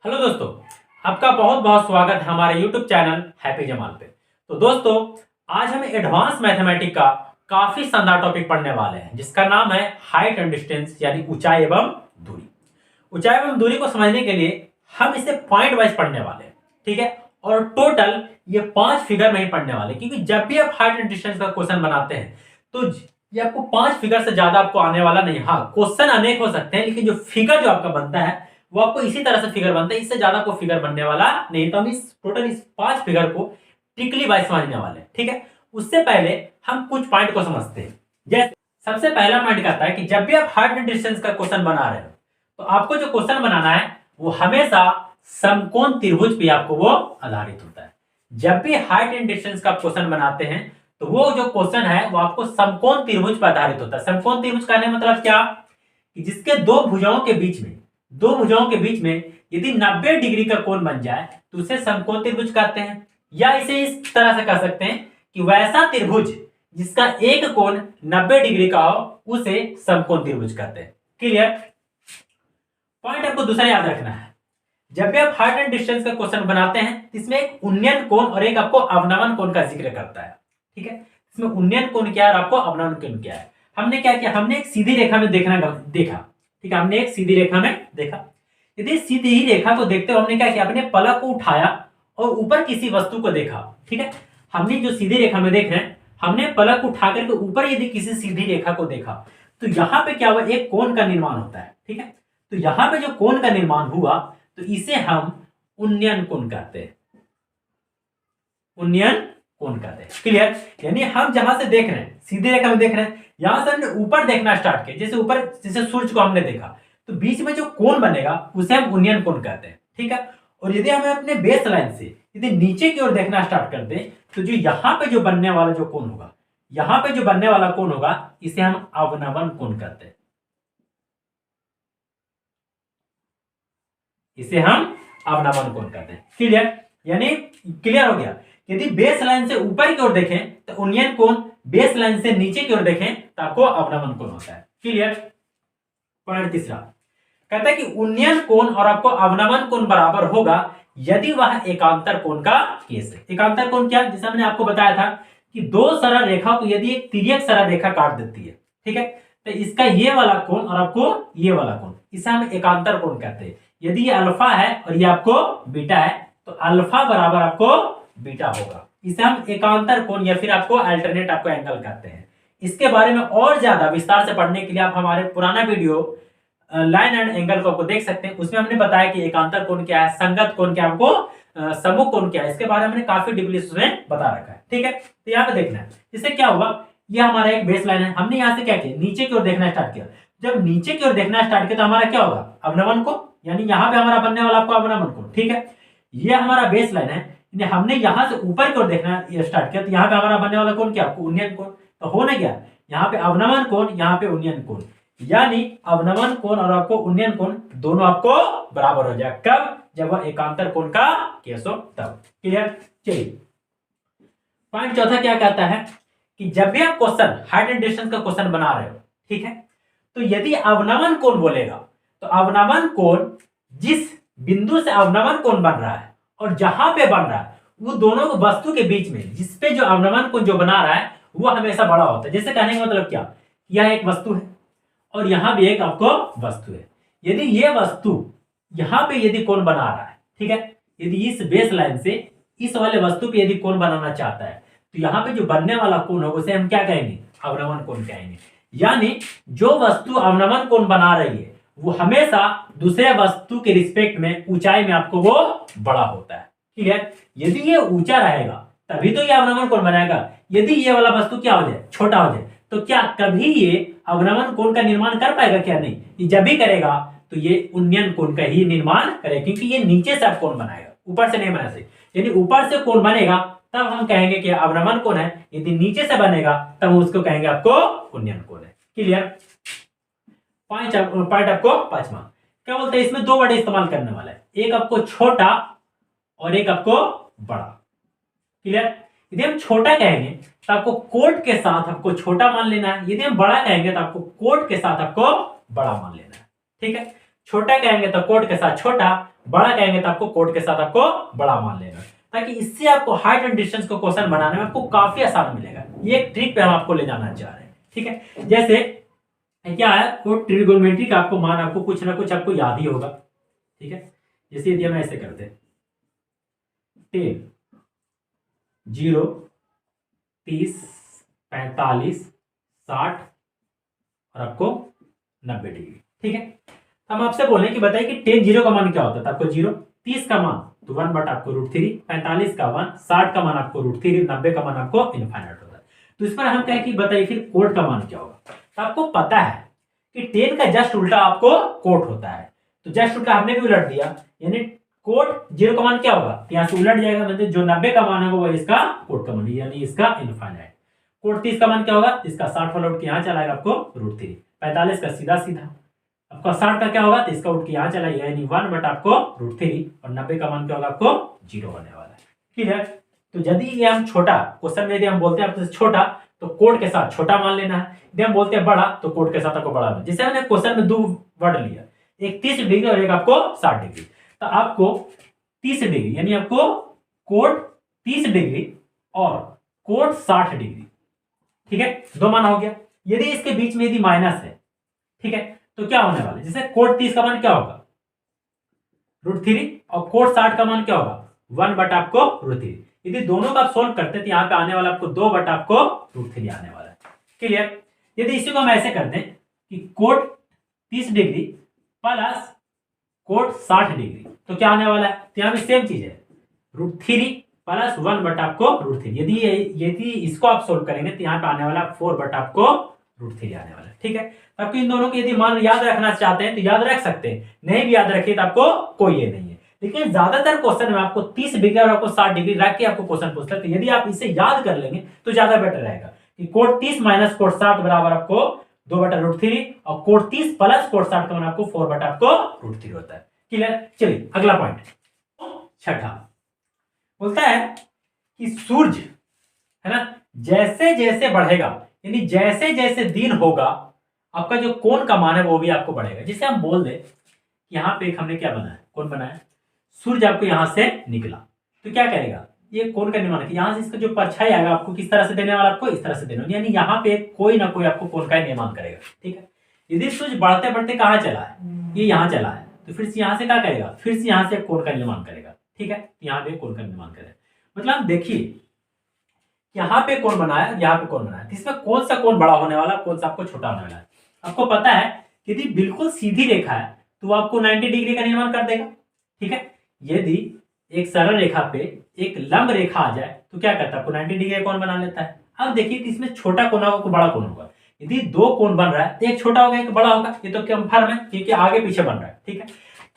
Hello दोस्तों, आपका बहुत बहुत स्वागत है हमारे यूट्यूब चैनल हैप्पी जमाल पे। तो दोस्तों, आज हम एडवांस मैथमेटिक्स का काफी शानदार टॉपिक पढ़ने वाले हैं जिसका नाम है हाइट एंड डिस्टेंस, यानी ऊंचाई एवं दूरी। ऊंचाई एवं दूरी को समझने के लिए हम इसे पॉइंट वाइज पढ़ने वाले हैं, ठीक है। और टोटल ये 5 फिगर में ही पढ़ने वाले, क्योंकि जब भी आप हाइट एंड डिस्टेंस का क्वेश्चन बनाते हैं तो ये आपको 5 फिगर से ज्यादा आपको आने वाला नहीं। हाँ, क्वेश्चन अनेक हो सकते हैं, लेकिन जो फिगर जो आपका बनता है वो आपको इसी तरह से फिगर बनता है, इससे ज्यादा कोई फिगर बनने वाला नहीं। तो हम इस टोटल इस 5 फिगर को ट्रिकली वाइज समझने वाले हैं, ठीक है। उससे पहले हम कुछ पॉइंट को समझते हैं। जैसे सबसे पहला पॉइंट कहता है कि जब भी आप हाइट एंड डिस्टेंस का क्वेश्चन बना रहे हो तो आपको जो क्वेश्चन बनाना है वो हमेशा समकोण त्रिभुज पे आपको वो आधारित होता है। जब भी हाइट एंड डिस्टेंस का क्वेश्चन बनाते हैं तो वो जो क्वेश्चन है वो आपको समकोण त्रिभुज पर आधारित होता है। समकोण त्रिभुज का मतलब क्या, कि जिसके दो भुजाओं के बीच में यदि 90 डिग्री का कोण बन जाए तो उसे समकोण त्रिभुज कहते हैं। या इसे इस तरह से कह सकते हैं कि वैसा त्रिभुज जिसका एक कोण 90 डिग्री का हो उसे समकोण त्रिभुज कहते हैं। क्लियर? पॉइंट आपको दूसरा याद रखना है, जब भी आप हाइट एंड डिस्टेंस का क्वेश्चन बनाते हैं तो इसमें एक उन्नयन कोण और एक आपको अवनमन कोण का जिक्र करता है, ठीक है। इसमें उन्नयन कोण क्या है और आपको अवनमन कोण क्या है। हमने क्या किया, हमने एक सीधी रेखा में देखा, ठीक है। हमने एक सीधी रेखा में देखा, यदि सीधी ही रेखा को देखते हुए हमने क्या किया, अपने पलक को उठाया और ऊपर किसी वस्तु को देखा, ठीक है। हमने जो सीधी रेखा में देख रहे हैं, हमने पलक उठा करके ऊपर यदि किसी सीधी रेखा को देखा तो यहां पे क्या हुआ, एक कोण का निर्माण होता है, ठीक है। तो यहां पे जो कोण का निर्माण हुआ तो इसे हम उन्नयन कोण कहते हैं, उन्नयन कोण कहते हैं। क्लियर? यानी हम जहां से देख रहे हैं, सीधी रेखा में देख रहे हैं, यहां से हमने ऊपर देखना स्टार्ट किया, जैसे ऊपर जैसे सूर्य को हमने देखा तो बीच में जो कोण बनेगा उसे हम उन्नयन कोण कहते हैं, ठीक है। और यदि हमें अपने बेस लाइन से यदि नीचे की ओर देखना स्टार्ट कर दें तो जो यहां पे जो बनने वाला जो कोण होगा, यहां पे जो बनने वाला कोण होगा इसे हम अवनमन कोण कहते हैं, इसे हम अवनमन कोण कहते हैं। क्लियर? यानी क्लियर हो गया, यदि बेस लाइन से ऊपर की ओर देखें तो उन्नयन कोण, बेस लाइन से नीचे की ओर देखें तो आपको अवनमन कोण होता है। क्लियर? पॉइंट तीसरा कहता है कि उन्नयन कोण और आपको अवनमन कोण बराबर होगा यदि वह एकांतर कोण का केस है। एकांतर कोण क्या, जैसे हमने आपको बताया था कि दो सरल रेखा को यदि एक तिर्यक सरल रेखा काट देती है, ठीक है, तो इसका ये वाला कोण और आपको ये वाला कोण, इसे हम एकांतर कोण कहते हैं। यदि ये अल्फा है और ये आपको बीटा है तो अल्फा बराबर आपको बीटा होगा, इसे हम एकांतर कोण या फिर आपको अल्टरनेट आपको एंगल कहते हैं। इसके बारे में और ज्यादा विस्तार से पढ़ने के लिए आप हमारे पुराना वीडियो लाइन एंड एंगल को आपको देख सकते हैं। उसमें हमने बताया कि एकांतर कोण क्या है, संगत कोण क्या है, आपको समूह कोण क्या है, इसके बारे में हमने काफी डीपली उसमें बता रखा है, ठीक है। तो यहाँ पे देखना है, इससे क्या होगा, ये हमारा एक बेस लाइन है, हमने यहाँ से क्या किया, नीचे की ओर देखना स्टार्ट किया। जब नीचे की ओर देखना स्टार्ट किया तो हमारा क्या होगा, अवनमन कोण, यानी यहाँ पे हमारा बनने वाला आपको अवनमन कोण, ठीक है। ये हमारा बेस लाइन है, हमने यहां से ऊपर की ओर देखना स्टार्ट किया तो यहाँ पे हमारा बनने वाला कोण क्या, आपको उन्नयन कोण। तो हो ना गया, यहाँ पे अवनमन कोण, यहाँ पे उन्नयन कोण, यानी अवनमन कोण और आपको उन्नयन कोण दोनों आपको बराबर हो जाए। कब? जब वह एकांतर कोण का केस हो तब। क्लियर? चलिए, पॉइंट चौथा क्या कहता है कि जब भी आप क्वेश्चन हाइट एंड डिस्टेंस का क्वेश्चन बना रहे हो, ठीक है, तो यदि अवनमन कोण बोलेगा तो अवनमन कोण, जिस बिंदु से अवनमन कोण बन रहा है और जहां पे बन रहा है वो दोनों वस्तु के बीच में जिसपे जो अवनमन कोण जो बना रहा है वो हमेशा बड़ा होता है। जैसे कहने का मतलब क्या, यह एक वस्तु है और यहां भी एक आपको वस्तु है। यदि ये वस्तु यहां पे यदि कोण बना रहा है, ठीक है, यदि इस बेस लाइन से इस वाले वस्तु पे यदि कोण बनाना चाहता है तो यहाँ पे जो बनने वाला कोण होगा उसे हम क्या कहेंगे, अवनमन कोण कहेंगे। यानी जो वस्तु अवनमन कोण बना रही है वो हमेशा दूसरे वस्तु के रिस्पेक्ट में ऊंचाई में आपको वो बड़ा होता है। क्लियर? यदि ये ऊंचा रहेगा तभी तो ये अवनमन कोण बनाएगा। यदि ये वाला वस्तु क्या हो जाए, छोटा हो जाए, तो क्या कभी ये अवनमन कोण का निर्माण कर पाएगा? क्या नहीं। ये जब भी करेगा तो ये उन्नयन कोण का ही निर्माण करेगा, क्योंकि ये नीचे से आप कोण बनाएगा, ऊपर से नहीं बना सकते। यदि ऊपर से कोण बनेगा तब हम कहेंगे कि अवनमन कोण है, यदि नीचे से बनेगा तब हम उसको कहेंगे आपको उन्नयन कोण है। क्लियर? पॉइंट आपको पांचवा क्या बोलते हैं, इसमें दो वर्ड इस्तेमाल करने वाला है, एक आपको छोटा और एक आपको बड़ा। क्लियर? यदि हम छोटा कहेंगे तो आपको कोट के साथ आपको छोटा मान लेना है, यदि हम बड़ा कहेंगे तो आपको कोट के साथ आपको बड़ा मान लेना है, ठीक है। छोटा कहेंगे तो कोट के साथ छोटा, बड़ा कहेंगे तो आपको कोट के साथ आपको बड़ा मान लेना, ताकि इससे आपको हाइट एंड डिस्टेंस को क्वेश्चन बनाने में आपको काफी आसान मिलेगा। ये एक ट्रिक पे हम आपको ले जाना चाह रहे हैं, ठीक है। जैसे क्या है, कोट ट्रिगोनोमेट्री का आपको मान आपको कुछ ना कुछ आपको याद ही होगा, ठीक है। जैसे यदि हम ऐसे करते हैं 10, 0, 30, 45, 60 और आपको 90 डिग्री, ठीक है। हम आपसे बोले कि बताइए कि 10 0 का मान क्या होता है, तो आपको 0, 30 का मान तो 1 बट आपको √3, 45 का 1, 60 का मान आपको √3, 90 का मान आपको इनफाइनाइट होता है। तो इस पर हम कहें कि बताइए फिर कोट का मान क्या होगा। तो आपको पता है कि 10 का जस्ट उल्टा आपको कोट होता है, तो जस्ट उल्टा हमने भी उलट दिया, यानी कोट 0 का मान क्या होगा, यहाँ से उलट जाएगा, मतलब जो 90 का मान होगा वो इसका कोट का मान, यानी इसका इनफाइनाइट। कोट 30 का मान क्या होगा, इसका 60 वाला उठ के यहाँ चला आएगा आपको √3, 45 का सीधा सीधा आपका 60 का क्या होगा, तो इसका उठ के यहाँ चला यानी 1 बट आपको √3, और 90 का मान क्या होगा आपको 0 होने वाला है, ठीक है। तो यदि ये हम छोटा क्वेश्चन में यदि हम बोलते हैं आपको छोटा, तो कोट के साथ छोटा मान लेना है, यदि हम बोलते हैं बड़ा तो कोट के साथ आपको बड़ा मान। जैसे हमने क्वेश्चन में 2 वर्ड लिया, एक 30 डिग्री और एक आपको 60 डिग्री, तो आपको 30 डिग्री यानी आपको कोट 30 डिग्री और कोट 60 डिग्री, ठीक है, 2 मान हो गया। यदि इसके बीच में यदि माइनस है, ठीक है, तो क्या होने वाला है, जैसे कोट 30 का मान क्या होगा √3 और कोट 60 का मान क्या होगा 1 बट आपको √3। यदि दोनों का आप सोल्व करते तो यहाँ पे आने वाला आपको 2 बट आपको √3 आने वाला है, क्लियर। यदि इसी को हम ऐसे करते हैं कि cot 30 degree plus cot 60 degree, तो क्या आने वाला है, तो यहाँ पे सेम चीज है √3 प्लस 1 बट आपको √3। यदि इसको आप सोल्व करेंगे तो यहाँ पे आने वाला 4 बट आपको √3 आने वाला है, ठीक है। आपको इन दोनों के यदि मान याद रखना चाहते हैं तो याद रख सकते हैं, नहीं भी याद रखिए तो आपको कोई ये नहीं है। लेकिन ज्यादातर क्वेश्चन में आपको 30 डिग्री और आपको 60 डिग्री रख के आपको क्वेश्चन पूछता है, तो यदि आप इसे याद कर लेंगे तो ज्यादा बेटर रहेगा कि कोट 30 माइनस कोट 60 बराबर आपको 2 बटा √3 और कोट 30 प्लस कोट 60 का मान आपको 4 बटा आपको √3 होता है, क्लियर। चलिए अगला पॉइंट, छठा बोलता है कि सूरज है ना जैसे जैसे बढ़ेगा, यानी जैसे जैसे दिन होगा आपका जो कोण का मान है वो भी आपको बढ़ेगा। जैसे हम बोल दे यहाँ पे एक हमने क्या बनाया, कोण बनाया, सूरज आपको यहां से निकला तो क्या करेगा, ये कोण का निर्माण, यहां से इसका जो परछाई आएगा आपको किस तरह से देने वाला, आपको इस तरह से देने वाला, यानी यहाँ पे कोई ना कोई आपको कोण का निर्माण करेगा, ठीक है। यदि सूरज बढ़ते बढ़ते कहाँ चला है, ये यहाँ चला है, तो फिर से यहाँ से क्या करेगा, फिर से यहाँ से कोण का निर्माण करेगा, ठीक है, यहाँ पे कोण का निर्माण करेगा। मतलब देखिए यहाँ पे कोण बनाया, यहाँ पे कोण बनाया, इसमें कौन सा कोण बड़ा होने वाला, कौन सा आपको छोटा होने वाला है। आपको पता है यदि बिल्कुल सीधी रेखा है तो आपको 90 डिग्री का निर्माण कर देगा, ठीक है। यदि एक सरल रेखा पे एक लंब रेखा आ जाए तो क्या करता है, आपको 90 डिग्री का कोण बना लेता है। अब देखिए कि इसमें छोटा कोण होगा बड़ा कोण होगा, यदि 2 कोण बन रहा है तो एक छोटा होगा एक बड़ा होगा, ये तो कंफर्म है क्योंकि आगे पीछे बन रहा है, ठीक है।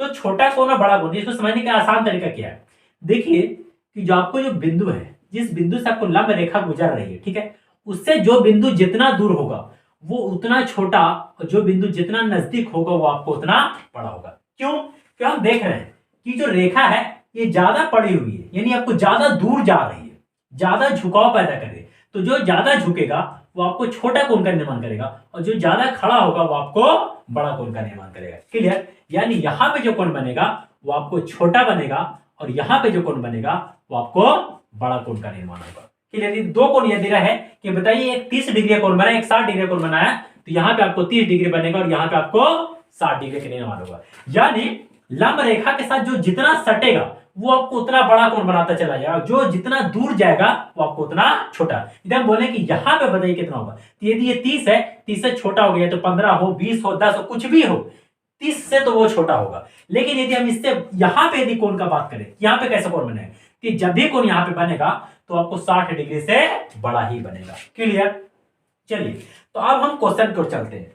तो छोटा कोण और बड़ा कोण इसको समझने का आसान तरीका क्या है, देखिए कि जो आपको जो बिंदु है, जिस बिंदु से आपको लंब रेखा गुजर रही है, ठीक है, उससे जो बिंदु जितना दूर होगा वो उतना छोटा, और जो बिंदु जितना नजदीक होगा वो आपको उतना बड़ा होगा। क्यों, क्यों हम देख रहे हैं कि जो रेखा है ये ज्यादा पड़ी हुई है, यानी आपको ज्यादा दूर जा रही है, ज्यादा झुकाव पैदा करे, तो जो ज्यादा झुकेगा वो आपको छोटा कोण का निर्माण करेगा, और जो ज्यादा खड़ा होगा वो आपको बड़ा कोण का निर्माण करेगा, क्लियर। यानी यहाँ पे जो कोण बनेगा वो आपको छोटा बनेगा, और यहाँ पे जो कोण बनेगा वो आपको बड़ा कोण का निर्माण होगा, क्लियर। 2 कोण यदि रहे कि बताइए एक 30 डिग्री कोण बना, एक 60 डिग्री कोण बनाया, तो यहाँ पे आपको 30 डिग्री बनेगा और यहाँ पे आपको 60 डिग्री का निर्माण होगा। यानी लंब रेखा के साथ जो जितना सटेगा वो आपको उतना बड़ा कोण बनाता चला जाएगा, जो जितना दूर जाएगा वो आपको उतना छोटा। यदि हम बोले कि यहाँ पे बताइए कितना होगा, तो यदि ये 30 है, 30 से छोटा हो गया तो 15 हो, 20 हो, 10 हो, कुछ भी हो, 30 से तो वो छोटा होगा। लेकिन यदि हम इससे यहाँ पे यदि कोण का बात करें, यहाँ पे कैसे कोण बनेगा, कि जब भी कोण यहाँ पे बनेगा तो आपको 60 डिग्री से बड़ा ही बनेगा, क्लियर। चलिए तो अब हम क्वेश्चन को चलते हैं।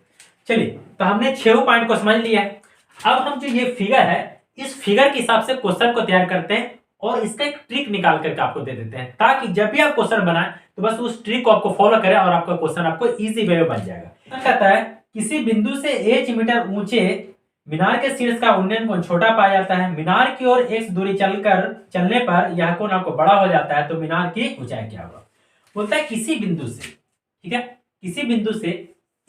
चलिए तो हमने 6 पॉइंट को समझ लिया है। अब हम जो ये फिगर है इस फिगर के हिसाब से क्वेश्चन को तैयार करते हैं और इसका एक ट्रिक निकाल करके आपको दे देते हैं, ताकि जब भी आप क्वेश्चन बनाएं तो बस उस ट्रिक को आपको फॉलो करें और आपका क्वेश्चन आपको इजी वे में बन जाएगा। कहता है किसी बिंदु से h मीटर ऊंचे मीनार के शीर्ष का उन्नयन कोण छोटा पाया जाता है, मीनार की ओर x दूरी चलने पर यह कोण आपको बड़ा हो जाता है, तो मीनार की ऊंचाई क्या होगा। बोलता है किसी बिंदु से, ठीक है, किसी बिंदु से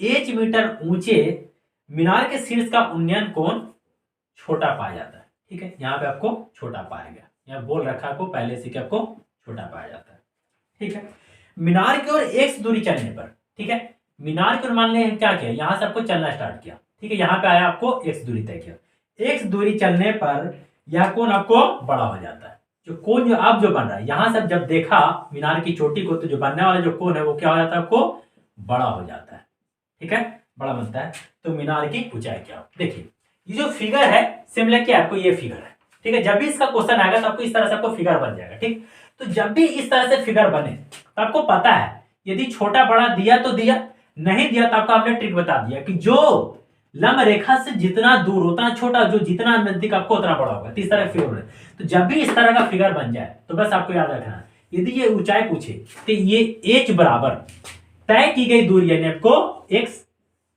h मीटर ऊंचे मीनार के शीर्ष का उन्नयन कोण छोटा पाया जाता है, ठीक है, यहाँ पे आपको छोटा पाया गया, यहाँ बोल रखा आपको पहले से कि आपको छोटा पाया जाता है। ठीक है, मीनार की ओर x दूरी चलने पर, ठीक है, मीनार की ओर मान लें क्या किया, यहां से आपको चलना स्टार्ट किया, ठीक है, यहाँ पे आया आपको x दूरी तय किया, x दूरी चलने पर यह कोण आपको बड़ा हो जाता है। जो कोण जो अब जो बन रहा है, यहां से जब देखा मीनार की चोटी को, तो जो बनने वाला जो कोण है वो क्या हो जाता है, आपको बड़ा हो जाता है। ठीक है, बड़ा बनता है। तो मीनार की ऊंचाई क्या हो, देखिए ये जो फिगर है सेम लेके आपको ये फिगर है। ठीक है, जब भी इसका क्वेश्चन आएगा तो आपको इस तरह से आपको फिगर बन जाएगा। ठीक, तो जब भी इस तरह से फिगर बने तो आपको पता है यदि छोटा बड़ा दिया तो दिया, नहीं दिया तो आपको हमने ट्रिक बता दिया कि जो लंब रेखा से जितना दूर उतना छोटा, जो जितना नजदीक आपको उतना बड़ा होगा। इस तरह फिगर है, तो जब भी इस तरह का फिगर बन जाए तो बस आपको याद रखना है, यदि ये ऊंचाई पूछे तो ये h बराबर तय की गई दूरी यानी आपको x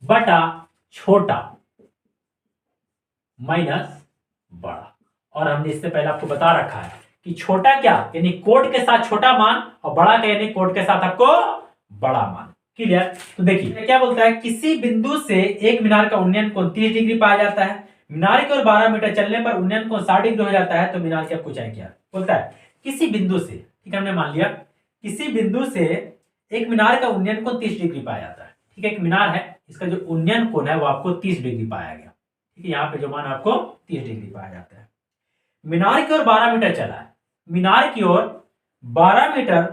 बटा छोटा माइनस बड़ा। और हमने इससे पहले आपको बता रखा है कि छोटा क्या यानी कोट के साथ छोटा मान और बड़ा क्या यानी कोट के साथ आपको बड़ा मान। क्लियर? तो देखिए क्या बोलता है, किसी बिंदु से एक मीनार का उन्नयन कोण 30 डिग्री पाया जाता है, मीनार की ओर 12 मीटर चलने पर उन्नयन कोण 60 डिग्री हो जाता है, तो मीनार की ऊंचाई क्या बोलता है, किसी बिंदु से, ठीक है, हमने मान लिया किसी बिंदु से एक मीनार का उन्नयन कोण 30 डिग्री पाया जाता है। ठीक है, एक मीनार है, इसका जो उन्नयन कोण है वो आपको 30 डिग्री पाया गया। ठीक है, यहाँ पे जो मान आपको 30 डिग्री पाया जाता है। मीनार की ओर 12 मीटर चला है, मीनार की ओर 12 मीटर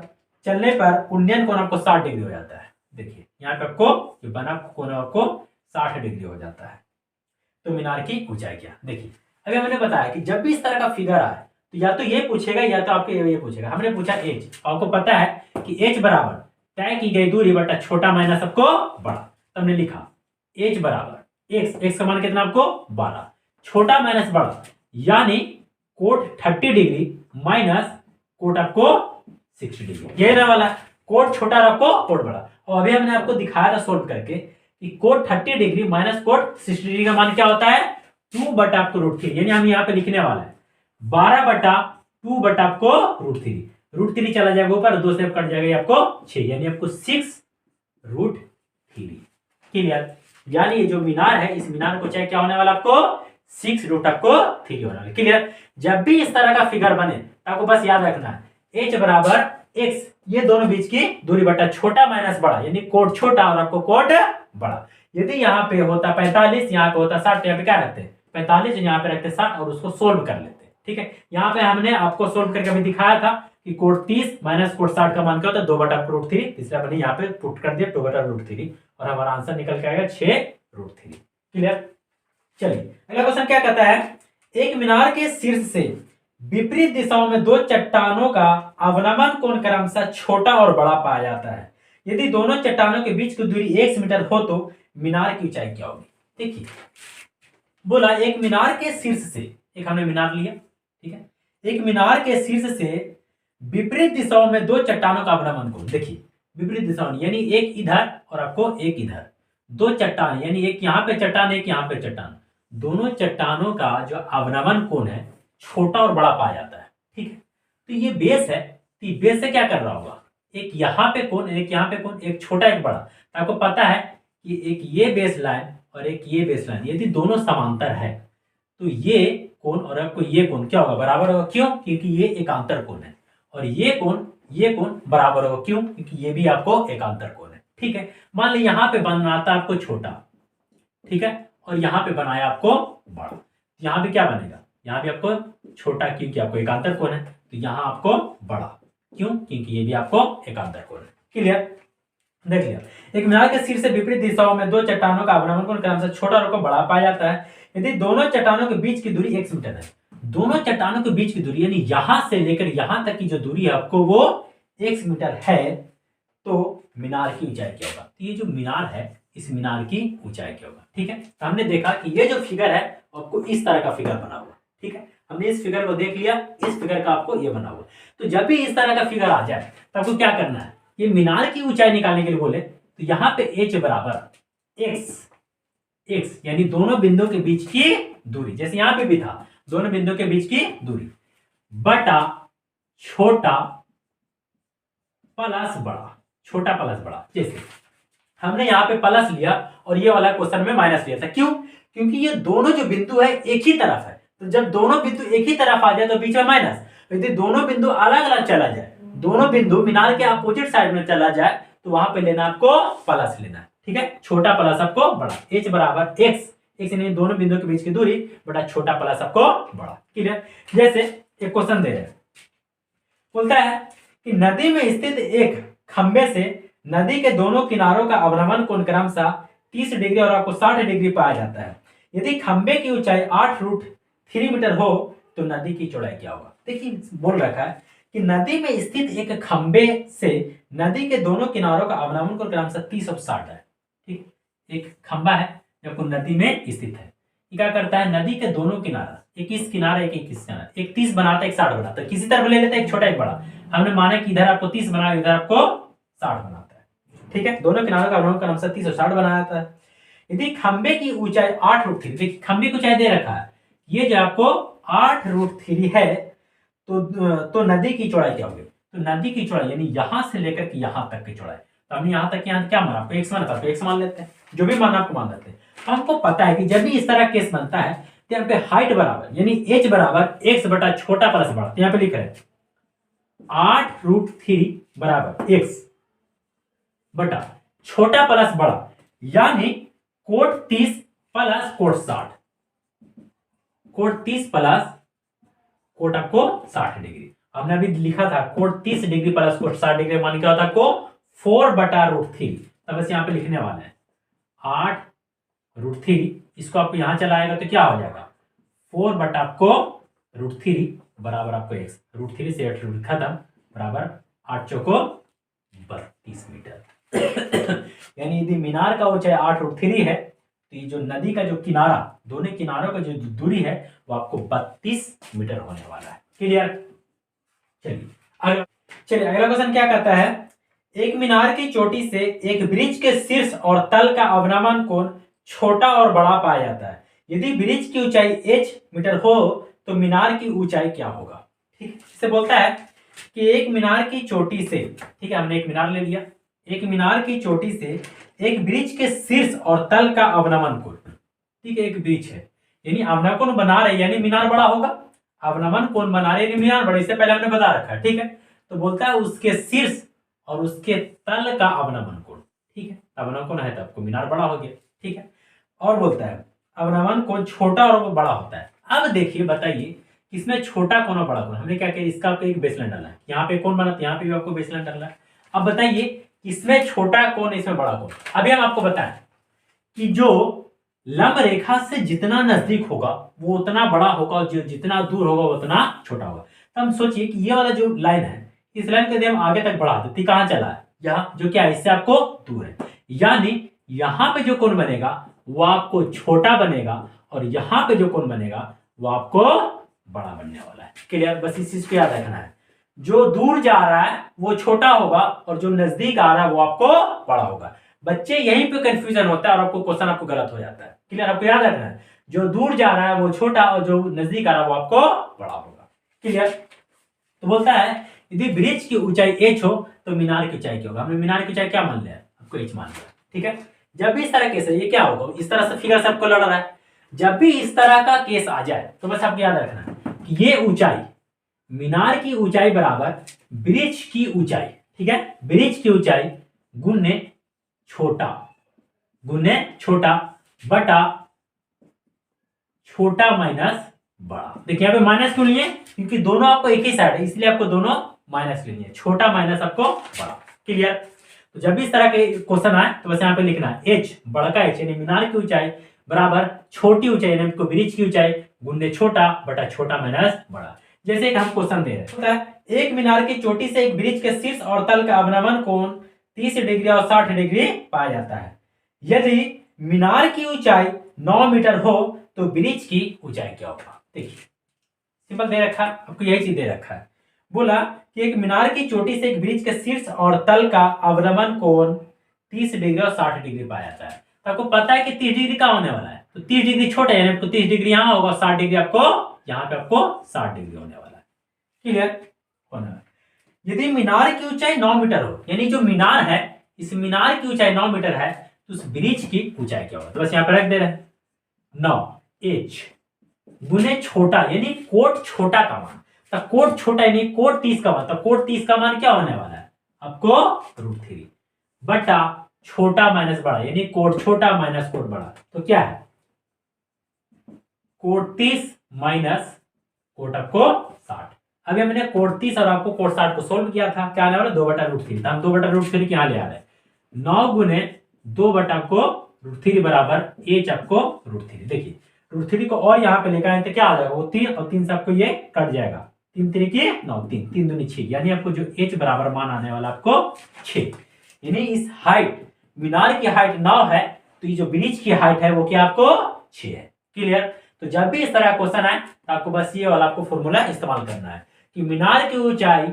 चलने पर उन्नयन कोण आपको 60 डिग्री हो जाता है। देखिए यहाँ पे आपको जो बना कोण आपको 60 डिग्री हो जाता है। तो मीनार की ऊंचाई क्या, देखिए अभी हमने बताया कि जब भी इस तरह का फिगर आए तो या तो ये पूछेगा या तो आपके ये पूछेगा। हमने पूछा h, आपको पता है कि h बराबर तय की गई दूरी बटा छोटा माइनस आपको बड़ा, तो हमने लिखा h बराबर x का मान कितना आपको 12, छोटा माइनस बड़ा यानी कोट 30 डिग्री माइनस कोट आपको 60 डिग्री, ये रहने वाला कोट छोटा और आपको कोट बड़ा। और अभी हमने आपको दिखाया था सोल्व करके कि cot 30 degree minus cot 60 degree का मान क्या होता है 2 बटा आपको √3, यानी हम यहाँ पे लिखने वाला है 12 बटा 2 बटा आपको √3 चला जाएगा ऊपर, 2 से कट जाएगा आपको 6, यानी आपको 6√3। क्लियर? यानी ये जो मीनार है इस मीनार को चाहे क्या होने वाला आपको 6√3 होने वाला। क्लियर? जब भी इस तरह का फिगर बने तो आपको बस याद रखना है h बराबर x, ये दोनों बीच की दूरी बटा छोटा माइनस बड़ा, यानी कोट छोटा और आपको कोट बड़ा। यदि यहाँ पे होता 45, यहाँ पे होता 60, तो यहाँ पे क्या रखते हैं 45, यहाँ पे रखते 60 और उसको सोल्व कर लेते हैं। ठीक है, यहाँ पे हमने आपको सोल्व करके अभी दिखाया था कि कोट 30 माइनस कोट 60 का मान क्या होता है 2 बटा √3, इसलिए मैंने यहाँ पे पुट कर दिया 2 बटा √3 और हमारा आंसर निकल के आएगा 6√3। क्लियर? चलिए अगला क्वेश्चन क्या कहता है, एक मीनार के शीर्ष से विपरीत दिशाओं में दो चट्टानों का अवनमन कोण क्रमशः छोटा और बड़ा पाया जाता है, यदि दोनों चट्टानों के बीच की दूरी 1 मीटर हो तो मीनार की ऊंचाई क्या होगी। देखिए बोला एक मीनार के शीर्ष से, एक हमने मीनार लिया, ठीक है, एक मीनार के शीर्ष से विपरीत दिशाओं में दो चट्टानों का अवनमन कोण, देखिए विपरीत दिशाओं यानी एक इधर और आपको एक इधर, दो चट्टान यानी एक यहाँ पे चट्टान एक यहाँ पे चट्टान, दोनों चट्टानों का जो अवनमन कोण है छोटा और बड़ा पाया जाता है। ठीक है, तो ये बेस है, तो ये बेस से क्या कर रहा होगा, एक यहाँ पे कोण एक यहाँ पे कोण, एक छोटा एक बड़ा। तो आपको पता है कि एक ये बेस लाइन और एक ये बेस लाइन यदि दोनों समांतर है तो ये कोण और आपको ये कोण क्या होगा बराबर होगा। क्यों? क्योंकि ये एकांतर कोण है और ये कोण बराबर होगा। क्यों? क्योंकि ये भी आपको एकांतर कोण है। ठीक है, मान ली यहाँ पे बनाता आपको छोटा, ठीक है, और यहाँ पे बनाया आपको बड़ा, यहाँ पे क्या बनेगा, यहाँ भी आपको छोटा क्योंकि आपको एकांतर कोण है, तो यहाँ आपको बड़ा, क्यों? क्योंकि ये भी आपको एकांतर कोण है। क्लियर? देख लिया, एक मीनार के शीर्ष से विपरीत दिशाओं में दो चट्टानों का अवनमन कोण क्रमशः छोटा और बड़ा पाया जाता है, यदि दोनों चट्टानों के बीच की दूरी 1 मीटर है। दोनों चट्टानों के बीच की दूरी यानी यहां से लेकर यहां तक की जो दूरी है आपको वो 1 मीटर है, तो मीनार की ऊंचाई क्या होगा। तो ये जो मीनार है इस मीनार की ऊंचाई क्या होगा। ठीक है, तो हमने देखा कि ये जो फिगर है आपको इस तरह का फिगर बना हुआ। ठीक है, हमने इस फिगर को देख लिया, इस फिगर का आपको ये बना हुआ। तो जब भी इस तरह का फिगर आ जाए तो आपको क्या करना है, ये मीनार की ऊंचाई निकालने के लिए बोले तो यहाँ पे h बराबर x यानी दोनों बिंदुओं के बीच की दूरी, जैसे यहाँ पे भी था दोनों बिंदुओं के बीच की दूरी बटा छोटा प्लस बड़ा, छोटा प्लस बड़ा। जैसे हमने यहाँ पे प्लस लिया और ये वाला क्वेश्चन में माइनस लिया था। क्यों? क्योंकि ये दोनों जो बिंदु है एक ही तरफ है, तो जब दोनों बिंदु एक ही तरफ आ जाए तो बीच में माइनस, यदि दोनों बिंदु अलग अलग चला जाए, दोनों बिंदु मीनार के अपोजिट साइड में चला जाए तो वहां पे लेना आपको प्लस लेना है, ठीक है। छोटा प्लस आपको बड़ा, h बराबर x, x यानी दोनों बिंदुओं के बीच की दूरी बटा छोटा प्लस आपको बड़ा, क्लियर। जैसे एक क्वेश्चन दे रहे हैं, बोलता है कि नदी में स्थित एक खंबे से नदी के दोनों किनारों का अवनमन कोण क्रमशः 30 डिग्री और आपको 60 डिग्री पाया जाता है। यदि खंबे की ऊंचाई 8√3 मीटर हो तो नदी की चौड़ाई क्या होगा। देखिए बोल रखा है कि नदी में स्थित एक खंबे से नदी के दोनों किनारों का अवनमन कोण क्रमशः 30 और 60 है, ठीक। एक खंबा है जो नदी में स्थित है, ये क्या करता है, नदी के दोनों किनारा, एक इस किनारा एक इस किनारा, एक 30 बनाता है एक 60 बनाता है, किसी तरफ ले लेते हैं एक छोटा एक बड़ा, हमने माना कि इधर आपको 30 बना, इधर आपको 60 बनाता है, ठीक है। दोनों किनारों का अवनमन क्रमशः 30 और 60 बनाया जाता है। यदि खंबे की ऊंचाई 8√3, देखिए खंबे की ऊंचाई दे रखा है, ये जो आपको 8√3 है तो नदी की चौड़ाई क्या होगी, तो नदी की चौड़ाई यानी यहां से लेकर के यहां तक की चौड़ाई, तो हमने यहां तक यहाँ क्या माना, आपको x माना था तो x मान लेते हैं, जो भी माना आपको मान लेते हैं। हमको पता है कि जब भी इस तरह केस बनता है तो यहाँ पे हाइट बराबर यानी h बराबर x बटा छोटा प्लस बड़ा, तो यहाँ पे लिख रहे हैं 8√3 बराबर x बटा छोटा प्लस बड़ा, यानी cot 30 plus cot 60, cot 30 plus cot आपको 60 डिग्री। हमने अभी लिखा था cot 30 degree plus cot 60 degree, मान क्या होता है आपको 4/√3, तब बस यहाँ पे लिखने वाले हैं 8√3, इसको आपको यहां चलाएगा तो क्या हो जाएगा 4 बटा आपको √3 बराबर आपको x, √3 से 8 खत्म बराबर 8 चौको 32 मीटर। यानी यदि मीनार का ऊंचाई 8√3 है तो ये जो नदी का जो किनारा, दोनों किनारों का जो दूरी है वो आपको 32 मीटर होने वाला है, क्लियर। चलिए अगला क्वेश्चन क्या कहता है, एक मीनार की चोटी से एक ब्रिज के शीर्ष और तल का अवनमन कोण छोटा और बड़ा पाया जाता है। यदि ब्रिज की ऊंचाई h मीटर हो तो मीनार की ऊंचाई क्या होगा, ठीक। इससे बोलता है कि एक मीनार की चोटी से, ठीक है, हमने एक मीनार ले लिया, एक मीनार की चोटी से एक ब्रिज के शीर्ष और तल का अवनमन कोण, ठीक है, एक ब्रिज है यानी अवनमन कोण बना रहे यानी मीनार बड़ा होगा, अवनमन कोण बना रहे यानी मीनार बड़ा, इससे पहले हमने बता रखा है, ठीक है। तो बोलता है उसके शीर्ष और उसके तल का अवनमन कोण, ठीक है, अवनमन कोण है तो आपको मीनार बड़ा हो गया, ठीक है। और बोलता है अवनमन कोण छोटा और वो बड़ा होता है। अब देखिए बताइए इसमें छोटा कोण और बड़ा कोण, हमने क्या किया, इसका आपको एक बेसलाइन डाला है, यहाँ पे कोण बना तो यहाँ पे भी आपको बेसलाइन डालना है। अब बताइए इसमें छोटा कोण इसमें बड़ा कोण, अभी हम आपको बताएं कि जो लंब रेखा से जितना नजदीक होगा वो उतना बड़ा होगा और जो जितना दूर होगा उतना छोटा होगा। तो हम सोचिए कि ये वाला जो लाइन है, इस लाइन को यदि हम आगे तक बढ़ा देते, कहां चला है, यहाँ, जो क्या है इससे आपको दूर है, यानी यहां पे जो कोण बनेगा वो आपको छोटा बनेगा और यहां पे जो कोण बनेगा वो आपको बड़ा बनने वाला है, क्लियर। बस इस चीज को याद रखना है, जो दूर जा रहा है वो छोटा होगा और जो नजदीक आ रहा है वो आपको बड़ा होगा। बच्चे यहीं पे कंफ्यूजन होता है और आपको क्वेश्चन आपको गलत हो जाता है, क्लियर। आपको याद रखना है जो दूर जा रहा है वो छोटा और जो नजदीक आ रहा है वो आपको बड़ा होगा, क्लियर। तो बोलता है यदि ब्रिज की ऊंचाई h हो तो मीनार की ऊंचाई क्या होगा, हमने मीनार की ऊंचाई क्या मान लिया, आपको h मान लिया, ठीक है। जब भी इस तरह केस है ये क्या होगा, इस तरह से फिगर से आपको लड़ रहा है, जब भी इस तरह का केस आ जाए तो बस आपको याद रखना है कि ये ऊंचाई मीनार की ऊंचाई बराबर ब्रिज की ऊंचाई, ठीक है, ब्रिज की ऊंचाई गुने छोटा बटा छोटा माइनस बड़ा। देखिए यहाँ पे माइनस क्यों लिए, क्योंकि दोनों आपको एक ही साइड है इसलिए आपको दोनों माइनस लेनी है, छोटा माइनस आपको बड़ा, क्लियर। तो जब भी इस तरह के क्वेश्चन आए तो बस यहाँ पे लिखना है h बड़ा h यानी मीनार की ऊंचाई बराबर छोटी ऊंचाई यानी आपको ब्रिज की ऊंचाई गुने छोटा बटा छोटा माइनस बड़ा। जैसे एक हम क्वेश्चन दे रहे हैं, एक मीनार की चोटी से एक ब्रिज के शीर्ष और तल का अवनमन कोण 30 डिग्री और 60 डिग्री पाया जाता है। यदि मीनार की ऊंचाई 9 मीटर हो तो ब्रिज की ऊंचाई क्या होगा। देखिए सिंपल दे रखा है, आपको यही चीज दे रखा है। बोला कि एक मीनार की चोटी से एक ब्रिज के शीर्ष और तल का अवनमन कोण 30 डिग्री और 60 डिग्री पाया जाता है। तो आपको पता है कि 30 डिग्री का होने वाला है, तो 30 डिग्री छोटा है यानी 30 डिग्री यहाँ होगा, 60 डिग्री आपको यहाँ पे आपको 60 डिग्री होने वाला है, क्लियर होने वाला। यदि मीनार की ऊंचाई 9 मीटर हो यानी जो मीनार है इस मीनार की ऊंचाई 9 मीटर है तो उस ब्रिज की ऊंचाई क्या होगा, तो बस यहाँ पे रख दे रहे हैं 9 h गुने छोटा यानी कोट छोटा का मान, तो कोट छोटा यानी कोट 30 का मान, तो कोट 30 का मान क्या होने वाला है आपको √3 बटा छोटा माइनस बड़ा यानी कोट छोटा माइनस कोट बड़ा, तो क्या है कोट 30 माइनस कोट आपको 60। अभी हमने कोट 30 और आपको कोट 60 को सोल्व किया था, क्या आने वाला 2/√3, तो हम 2/√3 यहाँ ले आ रहे हैं। 9 गुने 2 को √3 बराबर एच आपको √3। देखिए √3 को और यहाँ पे लेकर आए तो क्या आ जाएगा वो 3 और 3 से आपको ये कट जाएगा, 3 3 की 9, 3 3 दूनी 6, यानी आपको जो एच बराबर मान आने वाला आपको 6। यानी इस हाइट मीनार की हाइट 9 है तो ये जो ब्रिज की हाइट है वो क्या आपको 6 है। क्लियर। तो जब भी इस तरह क्वेश्चन आए तो आपको बस ये वाला आपको फॉर्मूला इस्तेमाल करना है कि मीनार की ऊंचाई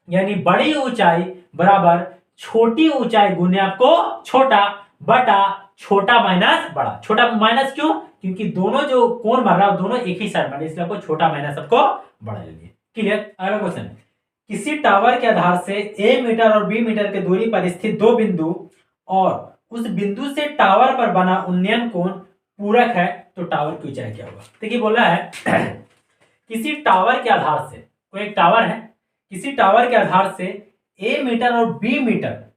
यानी बड़ी ऊंचाई बराबर छोटी ऊंचाई गुने आपको छोटा बटा छोटा माइनस बड़ा। छोटा माइनस क्यों, क्योंकि दोनों जो कोण बन रहा है दोनों एक ही साइड में, इसलिए आपको छोटा माइनस आपको बड़ा लेंगे। क्लियर। अगला क्वेश्चन, किसी टावर के आधार से a मीटर और b मीटर की दूरी पर स्थित दो बिंदु और उस बिंदु से टावर पर बना उन्नयन कोण पूरक है तो टावर की ऊंचाई क्या होगा। देखिए बोला है किसी टावर के आधार से, कोई एक टावर है, किसी टावर के आधार से a मीटर और b मीटर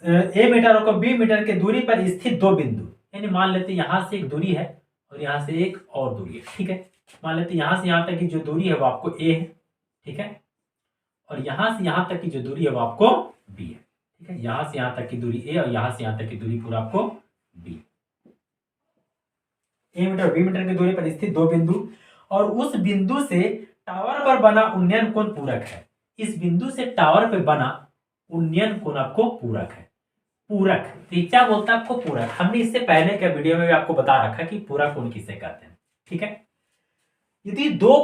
और b मीटर की दूरी पर स्थित दो बिंदु, यानी मान लेते हैं यहां से एक दूरी है और यहां से एक और दूरी है। ठीक है, मान लेते हैं यहां से यहां तक की जो दूरी है वो आपको a है, ठीक है, और यहां से यहां तक की जो दूरी है वो आपको b है। ठीक है, यहां से यहां तक की दूरी a और यहां से यहां तक की दूरी पूरा आपको b। a मीटर और b मीटर की दूरी पर स्थित दो बिंदु और उस बिंदु से टावर पर बना उन्नयन कोण पूरक है। इस बिंदु से टावर पर बना उन्नयन कोण आपको पूरक है। पूरक क्या बोलता है आपको पूरक, हमने इससे पहले के वीडियो में भी आपको बता रखा कि पूरक कोण किसे कहते हैं। ठीक है, यदि दो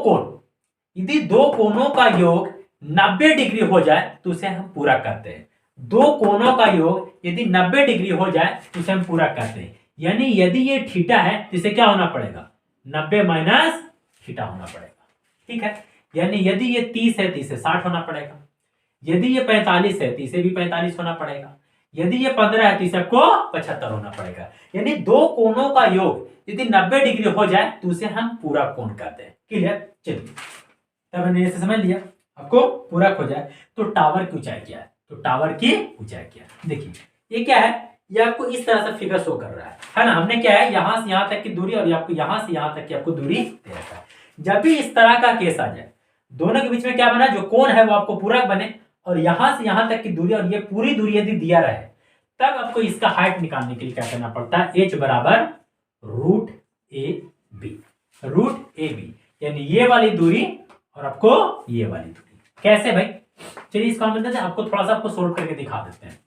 कोणों का योग 90 डिग्री हो जाए तो उसे हम पूरक कहते हैं। दो कोणों का योग यदि 90 डिग्री हो जाए तो उसे हम पूरक कहते हैं। यानी यदि ये थीटा है तो इसे क्या होना पड़ेगा 90 माइनस थीटा होना पड़ेगा। ठीक है, यानी यदि ये 30 है तो इसे 60 होना पड़ेगा, यदि ये 45 है तो इसे भी 45 होना पड़ेगा, यदि ये 15 है तो इसे आपको 75 होना पड़ेगा। यानी दो कोणों का योग यदि 90 डिग्री हो जाए तो उसे हम पूरक कोण कहते हैं। क्लियर। चलिए तब हमने इसे समझ लिया, आपको पूरक हो जाए तो टावर की ऊंचाई क्या है, तो टावर की ऊंचाई क्या है। देखिए ये क्या है, ये आपको इस तरह से फिगर शो कर रहा है ना। हमने क्या है यहां से यहां तक की दूरी और आपको यहां से यहां तक की आपको दूरी दे रखा है। जब भी इस तरह का केस आ जाए, दोनों के बीच में क्या बना, जो कोण है वो आपको पूरक बने और यहां से यहां तक की दूरी और ये पूरी दूरी यदि दिया रहे, तब आपको इसका हाइट निकालने के लिए क्या करना पड़ता है, h बराबर √ab, यानी ये वाली दूरी और आपको ये वाली दूरी। कैसे भाई, चलिए इसको हम आपको थोड़ा सा आपको सोल्व करके दिखा देते हैं।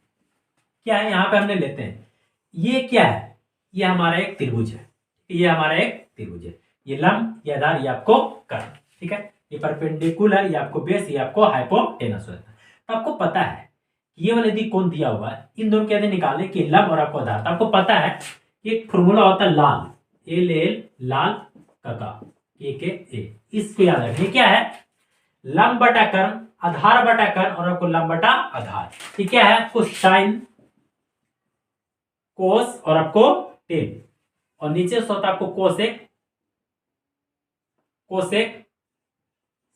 क्या है, यहाँ पे हमने लेते हैं, ये क्या है, ये हमारा एक त्रिभुज है, ये हमारा एक त्रिभुज है, ये लंब, ये आधार, ये आपको कर्ण। ठीक है, ये परपेंडिकुलर, ये आपको बेस, ये आपको हाइपोटेनस होता है। तो आपको पता है ये वाला यदि कोण दिया हुआ है, इन दोनों के यदि निकाले कि लंब और आपको आधार, तो आपको पता है एक फॉर्मूला होता है लाल, लाल का ए, इसको याद रखिए। क्या है, लंब बटा कर्ण, आधार बटा कर्ण और आपको लंब बटा आधार। ये क्या है, आपको साइन कोस और आपको टेन, और नीचे से होता है आपको कोसेक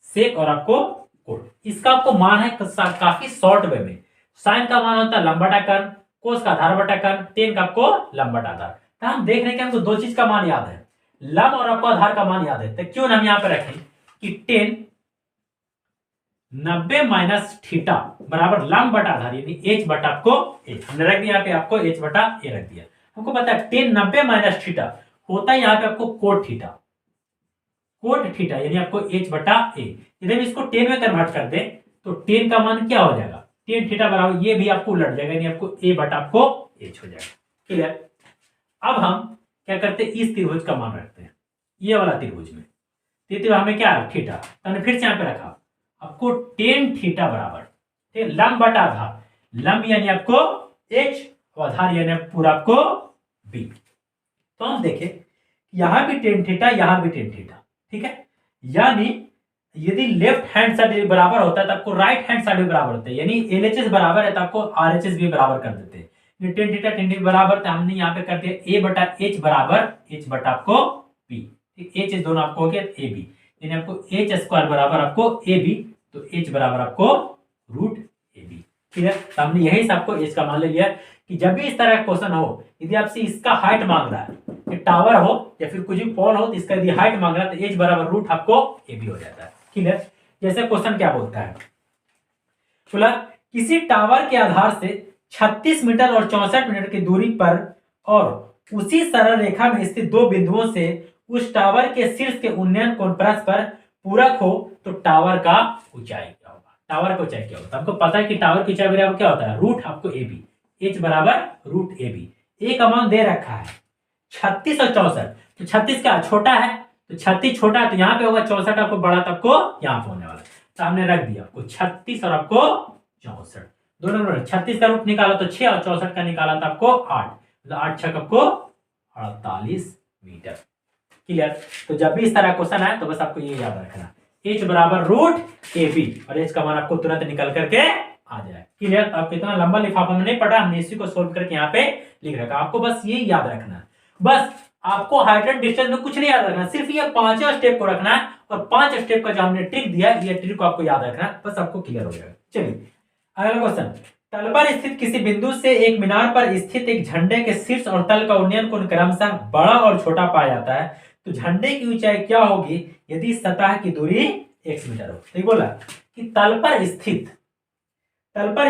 सेक और आपको कोट। इसका आपको मान है काफी शॉर्ट वे में। साइन का मान होता है लंब बटा कर्ण, कोस का आधार बटा कर्ण, टेन का आपको लंब बटा आधार। तो हम देख रहे हैं कि हमको दो चीज का मान याद है, लंब और आपको आधार का मान याद है। तो क्यों हम यहाँ पे रखें कि टेन 90 माइनस थीटा बराबर लंब बटा आधार, यानी h बटा आपको a, हमने रख दिया यहाँ पे आपको h बटा a रख दिया। हमको पता है टेन 90 माइनस थीटा होता है यहाँ पे आपको कोट थीटा, यानी आपको h बटा a। यदि हम इसको 10 में कन्वर्ट कर दे तो 10 का मान क्या हो जाएगा, टेन थीटा बराबर, ये भी आपको उलट जाएगा, यानी आपको a बटा आपको h हो जाएगा। क्लियर। अब हम क्या करते हैं, इस त्रिभुज का मान रखते हैं, ये वाला त्रिभुज में, त्रिभुज हमें क्या है थीटा, तो हमने फिर से यहाँ पे रखा आपको टेन थीटा बराबर, ठीक, लंब बटा आधार, लंब यानी आपको h और आधार यानी पूरा आपको b। तो हम देखें यहां भी टेन थीटा, यहां भी टेन थीटा। ठीक है, यानी यदि लेफ्ट हैंड साइड बराबर होता है तो आपको राइट हैंड साइड भी बराबर होता है, यानी LHS बराबर है तो आपको RHS भी बराबर कर देते हैं। टेन थीटा बराबर, तो हमने यहाँ पे कर दिया a बटा h बराबर h बटा आपको p। एच एच दोनों आपको हो गया ए बी, यानी आपको एच स्क्वायर बराबर आपको ए बी, तो एच बराबर आपको रूट ए बी। क्लियर? तो हमने यही से आपको एच का मान ले लिया कि जब भी इस तरह का क्वेश्चन हो, यदि आपसे इसका हाइट मांग रहा है, कि टावर हो या फिर कुछ भी पोल हो, तो इसका यदि हाइट मांग रहा है तो एच बराबर रूट आपको ए बी हो जाता है। क्लियर? जैसे क्वेश्चन क्या बोलता है, बोला किसी टावर के आधार से 36 मीटर और 64 मीटर की दूरी पर और उसी सरल रेखा में स्थित दो बिंदुओं से उस टावर के शीर्ष के उन्नयन कोण परस्पर पूरक हो तो टावर का ऊंचाई क्या होगा? टावर का ऊंचाई क्या होता है? आपको पता है कि टावर की ऊंचाई बराबर क्या होता है? रूट आपको ए बी, एच बराबर रूट ए बी। एक अमाउंट दे रखा है 36 और 64, तो 36 क्या छोटा है, तो 36 छोटा है तो यहाँ पे होगा, 64 आपको बड़ा तो आपको यहाँ पे होने वाला, तो हमने रख दिया आपको 36 और आपको 64 दोनों में। 36 का रूट निकाला तो 6 और 64 का निकाला तो आपको 8, तो 8 छक आपको 48 मीटर। क्लियर? तो जब भी इस तरह क्वेश्चन आए तो बस आपको ये याद रखना, एच बराबर रूट ए बी, और एच का मान आपको तुरंत निकल करके आ जाए। क्लियर? आपको इतना लंबा लिफाफा में नहीं पढ़ा, हमने इसी को सोल्व करके यहाँ पे लिख रखा, आपको बस ये याद रखना। बस आपको हाइट एंड डिस्टेंस में कुछ नहीं याद रखना, सिर्फ ये 5 स्टेप को रखना है, और 5 स्टेप का जो हमने ट्रिक दिया, ये ट्रिक को आपको याद रखना है, बस आपको क्लियर हो जाएगा। चलिए अगला क्वेश्चन, तल पर स्थित किसी बिंदु से एक मीनार पर स्थित एक झंडे के शीर्ष और तल का उन्नयन कोण क्रमशः बड़ा और छोटा पाया जाता है, तो झंडे की ऊंचाई क्या होगी यदि सतह की दूरी x मीटर हो? तो बोला कि तल पर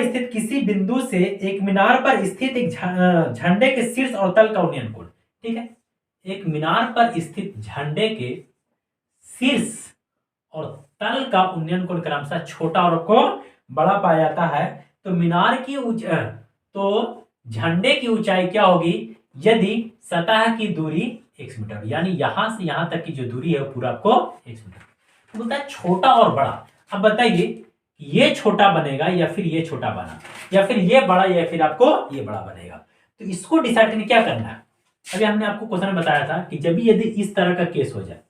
स्थित किसी बिंदु से एक मीनार पर स्थित एक झंडे के शीर्ष और तल का उन्नयन कोण, ठीक है, एक मीनार पर स्थित झंडे के शीर्ष और तल का उन्नयन कोण क्रमशः छोटा और को बड़ा पाया जाता है, तो मीनार की तो झंडे की ऊंचाई क्या होगी यदि सतह की दूरी x मीटर, यानी यहां से यहां तक की जो दूरी है वो पूरा आपको x मीटर। तो बोलता है छोटा और बड़ा। अब बताइए ये छोटा बनेगा या फिर ये छोटा बना, या फिर ये बड़ा या फिर आपको ये बड़ा बनेगा, तो इसको डिसाइड करने क्या करना है। अभी हमने आपको क्वेश्चन में बताया था कि जब भी यदि इस तरह का केस हो जाए,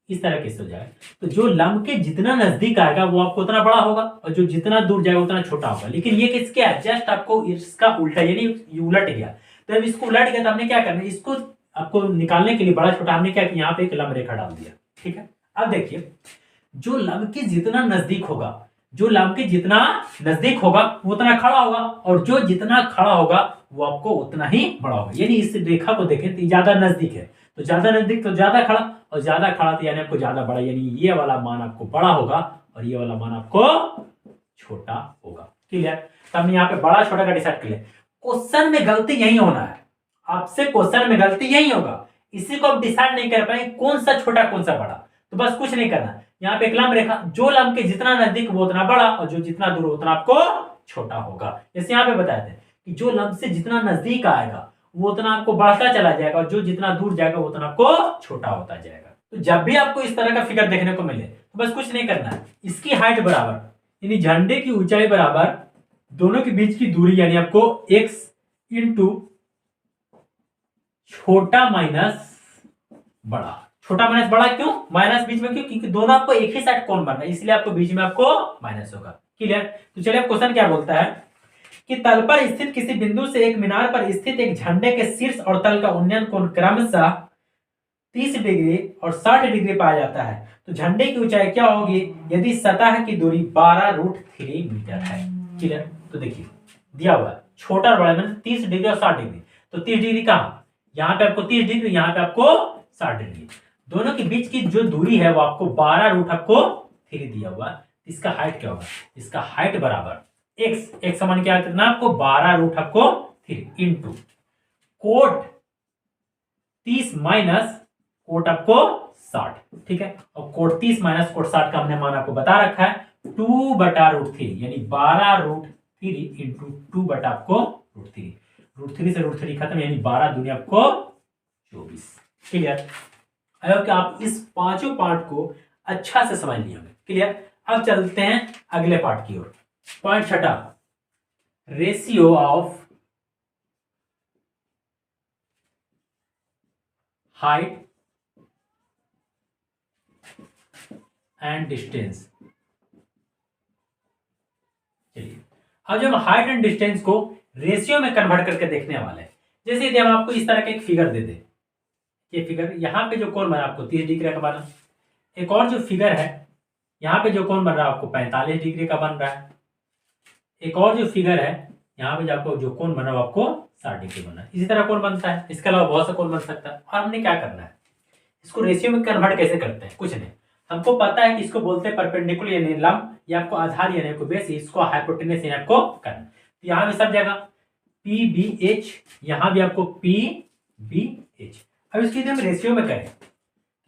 इस तरह केस हो जाए, तो जो लंब के जितना नजदीक आएगा वो आपको उतना बड़ा होगा, और जो जितना दूर जाएगा उतना छोटा होगा। लेकिन ये केस क्या है, जस्ट आपको इसका उल्टा, यानी उलट गया। तो जब इसको उलट गया तो हमने क्या करना, इसको आपको निकालने के लिए बड़ा छोटा हमने क्या किया, यहाँ पे एक लंब रेखा डाल दिया। ठीक है, अब देखिए जो लंब के जितना नजदीक होगा, जो लंब के जितना नजदीक होगा वो उतना खड़ा होगा, और जो जितना खड़ा होगा वो आपको उतना ही बड़ा होगा। यानी इस रेखा को देखें तो ज्यादा नजदीक है, तो ज्यादा नजदीक तो ज्यादा खड़ा, और ज्यादा खड़ा तो यानी आपको ज्यादा बड़ा, यानी ये वाला मान आपको बड़ा होगा और ये वाला मान आपको छोटा होगा। क्लियर? तो हमने यहाँ पे बड़ा छोटा का डिसाइड किया। क्वेश्चन में गलती यही होना है, आपसे क्वेश्चन में गलती यही होगा, इसी को आप डिसाइड नहीं कर पाए कौन सा छोटा कौन सा बड़ा। तो बस कुछ नहीं करना, यहाँ पे एक लंब रेखा, जो लंब के जितना नजदीक वो उतना बड़ा, और जो जितना दूर उतना आपको छोटा होगा। जैसे यहाँ पे बताए थे कि जो लंब से जितना नजदीक आएगा वो उतना आपको बढ़ता चला जाएगा, और जो जितना दूर जाएगा वो उतना आपको छोटा होता जाएगा। तो जब भी आपको इस तरह का फिगर देखने को मिले तो बस कुछ नहीं करना है, इसकी हाइट बराबर यानी झंडे की ऊंचाई बराबर दोनों के बीच की दूरी, यानी आपको x इंटू छोटा माइनस बड़ा। छोटा माइनस बड़ा क्यों, माइनस बीच में क्यों, क्योंकि दोनों आपको एक ही साइड कौन बनना है, इसलिए आपको बीच में आपको माइनस होगा। क्लियर? तो चलिए अब क्वेश्चन क्या बोलता है कि तल पर स्थित किसी बिंदु से एक मीनार पर स्थित एक झंडे के शीर्ष और तल का उन्नयन कोण क्रमशः 30 डिग्री और 60 डिग्री पाया जाता है, तो झंडे की ऊंचाई क्या होगी यदि सतह की दूरी 12√3 मीटर है। क्लियर? तो देखिए दिया हुआ है छोटा और बड़ा में 30 डिग्री और 60 डिग्री, तो 30 डिग्री कहाँ, यहाँ पे आपको 30 डिग्री, यहाँ पे आपको 60 डिग्री, दोनों के बीच की जो दूरी है वो आपको 12√3 दिया हुआ है। इसका हाइट क्या होगा, इसका हाइट बराबर x समान क्या करना आपको 12√3 इंटू कोट 30 माइनस कोट आपको 60। ठीक है, और कोट 30 माइनस कोट 60 का हमने मान आपको बता रखा है 2/√3, यानी 12√3 इंटू 2 आपको √3, √3 से √3 खत्म, यानी 12 दूनी आपको 24। क्लियर? आई होप कि आप इस पांचों पार्ट को अच्छा से समझ लिए होंगे। क्लियर? अब चलते हैं अगले पार्ट की ओर। पॉइंट छठा, ratio of height and distance. चलिए अब जब हाइट एंड डिस्टेंस को रेशियो में कन्वर्ट करके देखने वाले हैं, जैसे यदि हम आपको इस तरह का एक फिगर दे दे, ये फिगर यहाँ पे जो कोण बना आपको 30 डिग्री का बना। एक और जो फिगर है यहाँ पे जो कोण बन रहा है आपको 45 डिग्री का बन रहा है। एक और जो फिगर है यहाँ पे जो आपको जो कोण बन रहा है आपको 60 डिग्री बना है। इसी तरह कोण बनता है, इसके अलावा बहुत सा कोण बन सकता है। और हमने क्या करना है, इसको रेशियो में कन्वर्ट कैसे करते हैं, कुछ नहीं, हमको पता है कि इसको बोलते हैं परपेंडिकुलर यानी लंब, या आपको आधार यानी आपको बेस, इसको हाइपोटेनस यानी आपको करना। तो यहाँ भी सब जगह पी बी एच, यहाँ भी आपको पी बी एच। अब इसकी यदि हम रेशियो में करें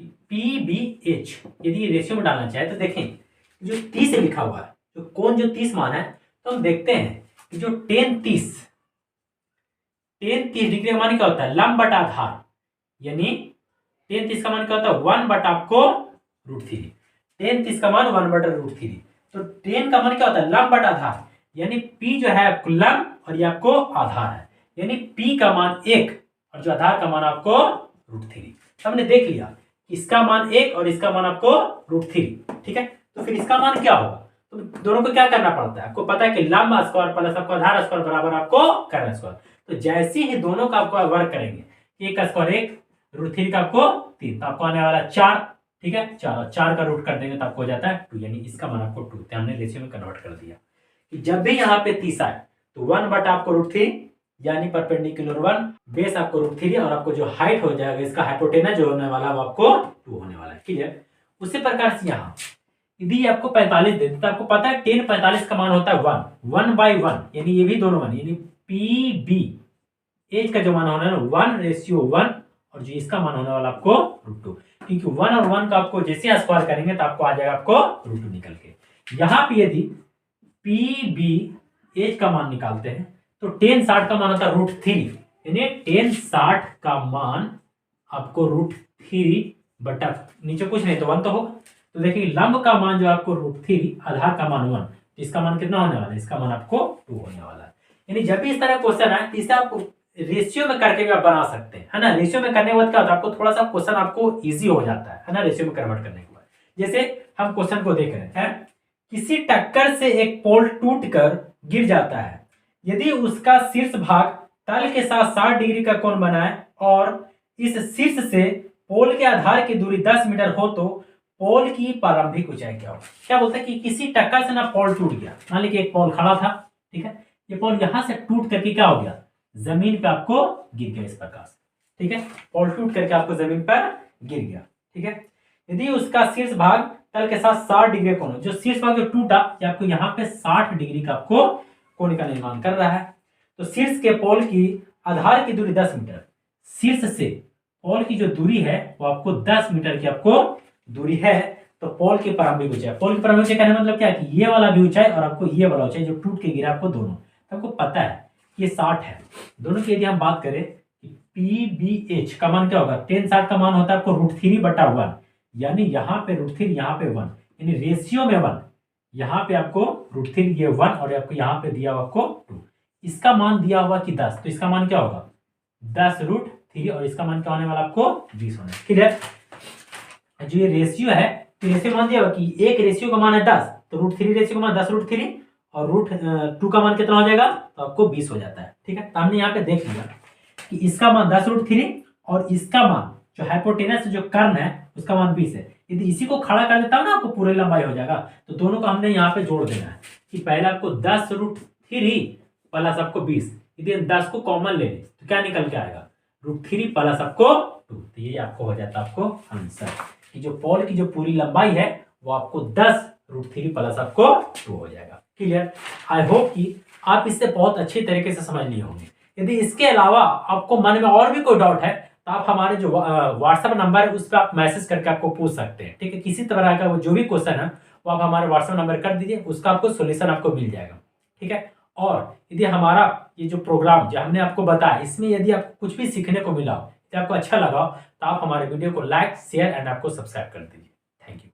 पी बी एच, यदि रेशियो में डालना चाहे तो देखें जो 30 लिखा हुआ है, जो कोण जो 30 मान है, तो हम देखते हैं कि जो टेन 30 डिग्री का मान क्या होता है, लंब बटा आधार, यानी टेन 30 का मान क्या होता है 1 बटा आपको √3। टेन 30 का मान 1 बटा √3। तो टेन का मान क्या होता है लंब बटा आधार, यानी P जो है आपको लंब और ये आपको आधार है, यानी P का मान 1 और जो आधार का मान आपको √3। हमने देख लिया इसका मान 1 और इसका मान आपको √3, ठीक है। तो फिर इसका मान क्या होगा, तो दोनों को क्या करना पड़ता है, आपको पता है कि लंब स्क्वायर प्लस आपको आधार स्क्वायर बराबर आपको कर्ण स्क्वायर। तो जैसे ही दोनों का आपको वर्क करेंगे, 1 का स्क्वायर 1, √3 का आपको 3, तो आपको आने वाला 4, ठीक है। 4 और 4 का रूट कर देंगे तो आपको हो जाता है 2, यानी इसका मान आपको 2। तो हमने रेशियो में कन्वर्ट कर दिया कि जब भी यहाँ पे 30 आए तो 1 बटा आपको √3, यानी परपेंडिकुलर 1, बेस आपको √3 और आपको जो हाइट हो जाएगा इसका हाइपोटेनस जो होने वाला है वो आपको 2 होने वाला है, क्लियर। उसी प्रकार से यहाँ यदि आपको 45 दे तो आपको पता है 10 45 का मान होता है 1/1, यानी ये भी दोनों मान, यानी पी बी एच का जो मान होना है 1:1, और जो इसका मान होने वाला आपको √2, क्योंकि 1 और 1 का आपको जैसे स्क्वायर करेंगे तो आपको आ जाएगा आपको √2 निकल के। यहाँ पे यदि पी बी एच का मान निकालते हैं तो 10 60 का मान होता है √3, यानी 10 60 का मान आपको √3 बटा नीचे कुछ नहीं तो 1 तो होगा। तो देखिए लंब का मान जो आपको √3, आधार का मान 1, इसका मान कितना होने वाला है, इसका मान आपको 2 होने वाला है। यानी जब भी इस तरह क्वेश्चन आए तो इसे आप रेशियो में करके भी आप बना सकते हैं, है ना। रेशियो में करने के बाद क्या होता है, आपको थोड़ा सा क्वेश्चन आपको इजी हो जाता है ना, रेशियो में कन्वर्ट करने के बाद। जैसे हम क्वेश्चन को देख रहे हैं, किसी टक्कर से एक पोल टूटकर गिर जाता है, यदि उसका शीर्ष भाग तल के साथ 60 डिग्री का कोण बनाए और इस शीर्ष से पोल के आधार की दूरी 10 मीटर हो तो पोल की प्रारंभिक ऊंचाई क्या होगी। क्या बोलते हैं कि किसी टक्कर से ना पोल टूट गया, मान लीजिए एक पोल खड़ा था, ठीक है, ये पोल यहां से टूट करके क्या हो गया, जमीन पे आपको गिर गया इस प्रकार से, ठीक है। पोल टूट करके आपको जमीन पर गिर गया, ठीक है। यदि उसका शीर्ष भाग तल के साथ 60 डिग्री कोण, जो शीर्ष भाग जो टूटा ये आपको यहाँ पे 60 डिग्री का आपको कोण का निर्माण कर रहा है। तो शीर्ष के पोल की आधार की दूरी 10 मीटर, शीर्ष से पोल की जो दूरी है वो आपको 10 मीटर की आपको दूरी है। तो पोल की प्रारंभिक ऊंचाई, पोल की प्रारंभिक ऊंचाई कहने मतलब क्या है कि ये वाला भी ऊंचाई और आपको ये वाला ऊंचाई जो टूट के गिरा आपको दोनों, तो आपको पता है ये 60 है। दोनों की यदि हम बात करें कि पी बी एच का मान क्या होगा, 10 60 का मान होता है आपको √3 बटा 1, यानी यहाँ पे √3 यहाँ पे 1, यानी रेशियो में 1, यहाँ पे आपको √3 ये 1 और आपको यहाँ पे दिया हुआ आपको 2, इसका मान दिया हुआ कि 10, तो इसका मान क्या होगा 10√3 और इसका मान क्या होने वाला आपको 20 होना है, क्लियर। जो ये रेशियो है तो रेशियो मान दिया हुआ कि एक रेशियो का मान है 10, तो √3 रेशियो का मान 10√3 और √2 का मान कितना हो जाएगा, तो आपको 20 हो जाता है, ठीक है। तो हमने यहाँ पे देख लिया कि इसका मान 10√3 और इसका मान जो हाइपोटेनस जो कर्ण है उसका मान 20 है। यदि इसी को खड़ा कर देता हूं ना आपको पूरी लंबाई हो जाएगा। तो दोनों को हमने यहाँ पे जोड़ देना है कि पहले आपको 10√3 प्लस आपको 20, यदि 10 को कॉमन ले ले तो क्या निकल के आएगा √3 प्लस आपको 2, तो ये आपको हो जाता है आपको आंसर कि जो पोल की जो पूरी लंबाई है वो आपको 10√3 प्लस आपको 2 हो जाएगा, क्लियर। आई होप कि आप इससे बहुत अच्छी तरीके से समझ लिए होंगे। यदि इसके अलावा आपको मन में और भी कोई डाउट है तो आप हमारे जो व्हाट्सएप नंबर है उस पर आप मैसेज करके आपको पूछ सकते हैं, ठीक है। किसी तरह का वो जो भी क्वेश्चन है वो आप हमारे व्हाट्सएप नंबर कर दीजिए, उसका आपको सोल्यूशन आपको मिल जाएगा, ठीक है। और यदि हमारा ये जो प्रोग्राम जो हमने आपको बताया इसमें यदि आपको कुछ भी सीखने को मिला हो, यदि आपको अच्छा लगा तो आप हमारे वीडियो को लाइक शेयर एंड आपको सब्सक्राइब कर दीजिए। Thank you.